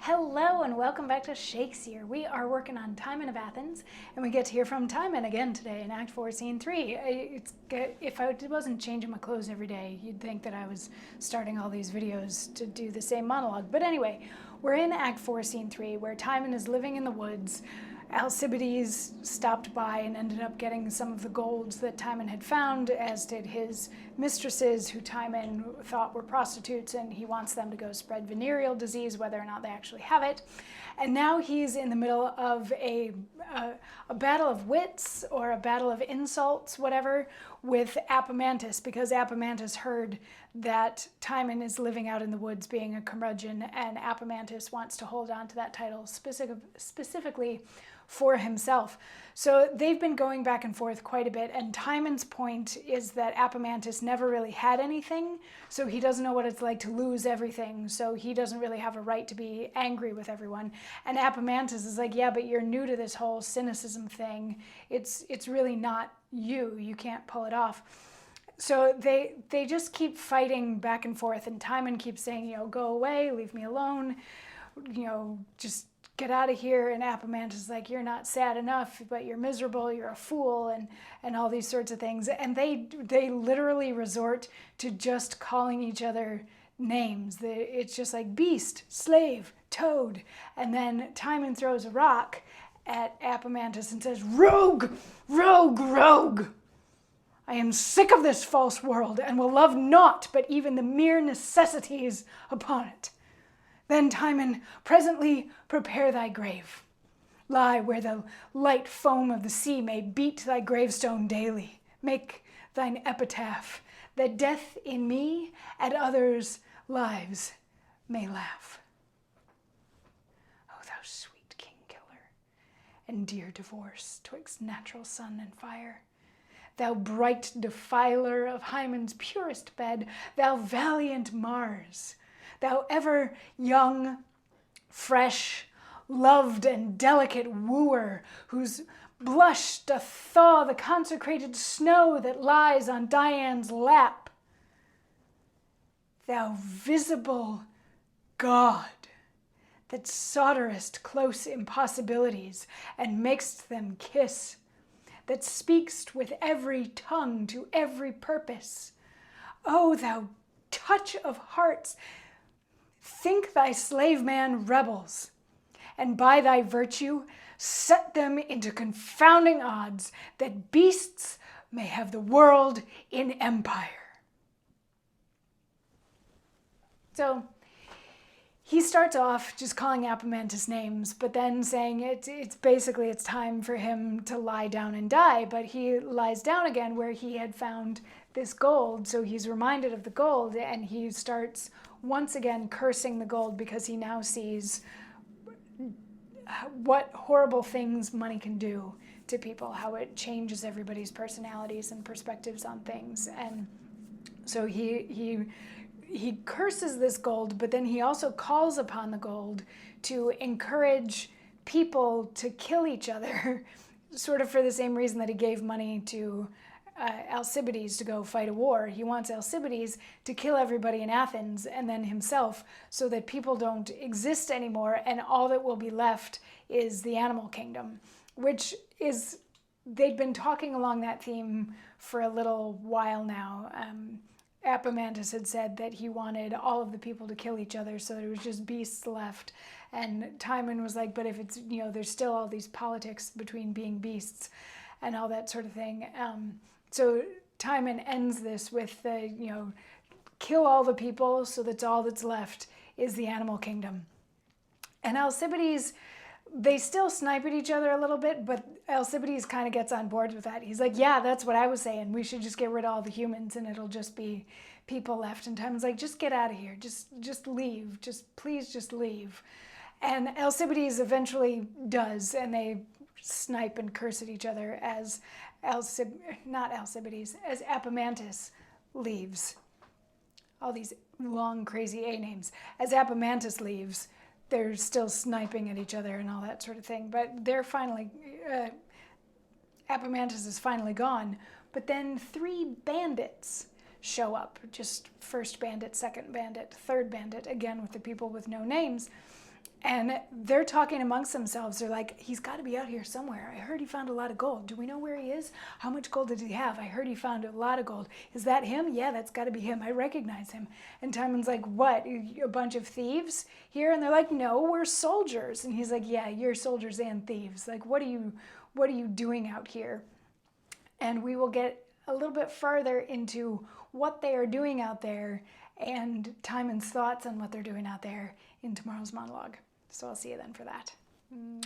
Hello and welcome back to Shakesyear. We are working on Timon of Athens, and we get to hear from Timon again today in Act 4, Scene 3. If I wasn't changing my clothes every day, you'd think that I was starting all these videos to do the same monologue. But anyway, we're in Act 4, Scene 3, where Timon is living in the woods. Alcibiades stopped by and ended up getting some of the golds that Timon had found, as did his mistresses, who Timon thought were prostitutes, and he wants them to go spread venereal disease, whether or not they actually have it. And now he's in the middle of a battle of wits, or a battle of insults, whatever, with Apemantus, because Apemantus heard that Timon is living out in the woods being a curmudgeon, and Apemantus wants to hold on to that title specifically for himself. So they've been going back and forth quite a bit, and Timon's point is that Apemantus never really had anything, so he doesn't know what it's like to lose everything, so he doesn't really have a right to be angry with everyone. And Apemantus is like, yeah, but you're new to this whole cynicism thing. It's really not you. You can't pull it off. So they just keep fighting back and forth, and Timon keeps saying, go away, leave me alone, just get out of here. And Apemantus is like, you're not sad enough, but you're miserable, you're a fool, and all these sorts of things. And they literally resort to just calling each other names. It's just like beast, slave, toad. And then Timon throws a rock at Apemantus and says, rogue, rogue, rogue. I am sick of this false world, and will love naught but even the mere necessities upon it. Then, Timon, presently prepare thy grave. Lie where the light foam of the sea may beat thy gravestone daily. Make thine epitaph, that death in me at others' lives may laugh. O thou sweet king-killer, and dear divorce twixt natural sun and fire, thou bright defiler of Hymen's purest bed, thou valiant Mars, thou ever young, fresh, loved and delicate wooer, whose blush doth thaw the consecrated snow that lies on Dian's lap, thou visible God, that solderest close impossibilities and makest them kiss, that speakst with every tongue to every purpose. O thou touch of hearts, think thy slave man rebels, and by thy virtue set them into confounding odds, that beasts may have the world in empire. So he starts off just calling Apemantus names, but then saying it's time for him to lie down and die. But he lies down again where he had found this gold, so he's reminded of the gold, and he starts once again cursing the gold, because he now sees what horrible things money can do to people, how it changes everybody's personalities and perspectives on things. And so he curses this gold, but then he also calls upon the gold to encourage people to kill each other, sort of for the same reason that he gave money to Alcibiades to go fight a war. He wants Alcibiades to kill everybody in Athens and then himself, so that people don't exist anymore, and all that will be left is the animal kingdom, which is, they'd been talking along that theme for a little while now. Apemantus had said that he wanted all of the people to kill each other, so there was just beasts left. And Timon was like, but if it's, there's still all these politics between being beasts and all that sort of thing. So Timon ends this with the, kill all the people, so that's all that's left is the animal kingdom. And Alcibiades, they still snipe at each other a little bit, but Alcibiades kind of gets on board with that. He's like, yeah, that's what I was saying. We should just get rid of all the humans, and it'll just be people left. And Timon's like, just get out of here. Just leave. Please just leave. And Alcibiades eventually does, and they snipe and curse at each other as as Apemantus leaves. All these long, crazy A names. As Apemantus leaves, they're still sniping at each other and all that sort of thing. But they're finally, Apemantus is finally gone. But then 3 bandits show up. Just first bandit, second bandit, third bandit, again with the people with no names. And they're talking amongst themselves. They're like, he's got to be out here somewhere. I heard he found a lot of gold. Do we know where he is? How much gold did he have? I heard he found a lot of gold. Is that him? Yeah, that's got to be him. I recognize him. And Timon's like, what? A bunch of thieves here? And they're like, no, we're soldiers. And he's like, yeah, you're soldiers and thieves. Like, what are you doing out here? And we will get a little bit farther into what they are doing out there and Timon's thoughts on what they're doing out there in tomorrow's monologue. So I'll see you then for that. Mwah.